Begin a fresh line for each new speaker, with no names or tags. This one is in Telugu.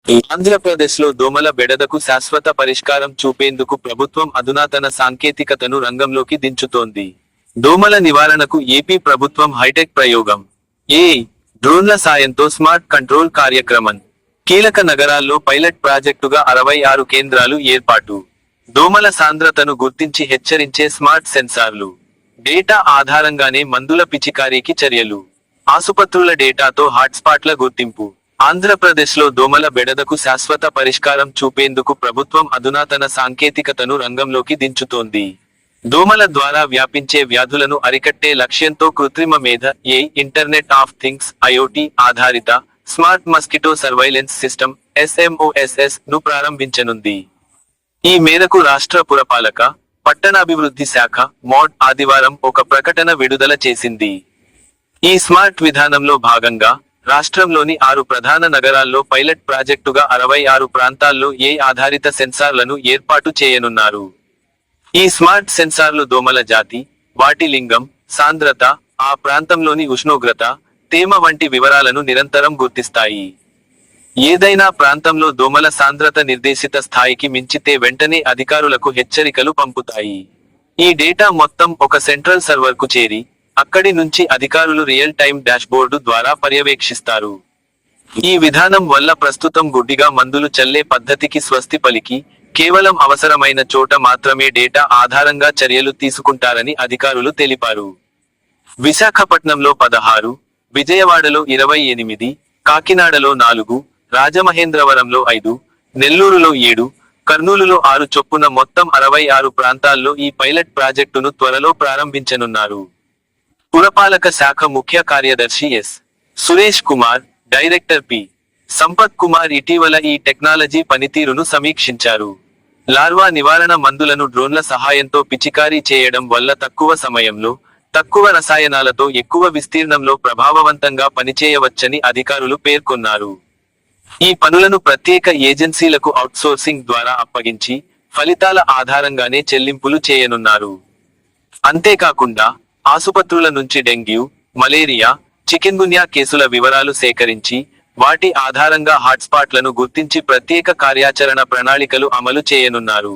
ఆంధ్రప్రదేశ్లో దోమల బెడదకు శాశ్వత పరిష్కారం చూపేందుకు ప్రభుత్వం అధునాతన సాంకేతికతను రంగంలోకి దించుతోంది. దోమల నివారణకు ఏపీ ప్రభుత్వం హైటెక్ ప్రయోగం డ్రోన్ల సాయంతో స్మార్ట్ కంట్రోల్ కార్యక్రమం. కీలక నగరాల్లో పైలట్ ప్రాజెక్టుగా 66 కేంద్రాలు ఏర్పాటు. దోమల సాంద్రతను గుర్తించి హెచ్చరించే స్మార్ట్ సెన్సార్లు. డేటా ఆధారంగానే మందుల పిచికారీకి చర్యలు. ఆసుపత్రుల డేటాతో హాట్స్పాట్ల గుర్తింపు. ఆంధ్రప్రదేశ్లో దోమల బెడదకు శాశ్వత పరిష్కారం చూపేందుకు ప్రభుత్వం అధునాతన సాంకేతికతను రంగంలోకి దించుతోంది. దోమల ద్వారా వ్యాపించే వ్యాధులను అరికట్టే లక్ష్యంతో కృత్రిమ మేధ ఇంటర్నెట్ ఆఫ్ థింగ్స్ IoT ఆధారిత smart mosquito surveillance system SMOSS ను ప్రారంభించనుంది. ఈ మేరకు రాష్ట్ర పురపాలక, పట్టణాభివృద్ధి శాఖ MOD ఆదివారం ఒక ప్రకటన విడుదల చేసింది. ఈ స్మార్ట్ విధానంలో భాగంగా రాష్ట్రంలోని 6 ప్రధాన నగరాల్లో పైలట్ ప్రాజెక్టుగా 66 ప్రాంతాల్లో ఆధారిత సెన్సార్లను ఏర్పాటు చేయనున్నారు. ఈ స్మార్ట్ సెన్సార్లు దోమల జాతి, వాటి లింగం, సాంద్రత, ఆ ప్రాంతంలోని ఉష్ణోగ్రత, తేమ వంటి వివరాలను నిరంతరం గుర్తిస్తాయి. ఏదైనా ప్రాంతంలో దోమల సాంద్రత నిర్దేశిత స్థాయికి మించితే వెంటనే అధికారులకు హెచ్చరికలు పంపుతాయి. ఈ డేటా మొత్తం ఒక సెంట్రల్ సర్వర్కు చేరి, అక్కడి నుంచి అధికారులు రియల్ టైమ్ డాష్బోర్డు ద్వారా పర్యవేక్షిస్తారు. ఈ విధానం వల్ల ప్రస్తుతం గుడ్డిగా మందులు చల్లే పద్ధతికి స్వస్తి పలికి, కేవలం అవసరమైన చోట మాత్రమే డేటా ఆధారంగా చర్యలు తీసుకుంటారని అధికారులు తెలిపారు. విశాఖపట్నంలో 16, విజయవాడలో 28, కాకినాడలో 4, రాజమహేంద్రవరంలో 5, నెల్లూరులో 7, కర్నూలులో 6 చొప్పున మొత్తం 66 ప్రాంతాల్లో ఈ పైలట్ ప్రాజెక్టును త్వరలో ప్రారంభించనున్నారు. పురపాలక శాఖ ముఖ్య కార్యదర్శి సురేష్ కుమార్, డైరెక్టర్ పి. సంపత్ కుమార్ ఇటీవల ఈ టెక్నాలజీ పనితీరును సమీక్షించారు. లార్వా నివారణ మందులను డ్రోన్ల సహాయంతో పిచికారీ చేయడం వల్ల తక్కువ సమయంలో, తక్కువ రసాయనాలతో ఎక్కువ విస్తీర్ణంలో ప్రభావవంతంగా పనిచేయవచ్చని అధికారులు పేర్కొన్నారు. ఈ పనులను ప్రత్యేక ఏజెన్సీలకు అవుట్సోర్సింగ్ ద్వారా అప్పగించి, ఫలితాల ఆధారంగానే చెల్లింపులు చేయనున్నారు. అంతేకాకుండా ఆసుపత్రుల నుంచి డెంగ్యూ, మలేరియా, చికెన్గున్యా కేసుల వివరాలు సేకరించి, వాటి ఆధారంగా హాట్స్పాట్లను గుర్తించి ప్రత్యేక కార్యాచరణ ప్రణాళికలు అమలు చేయనున్నారు.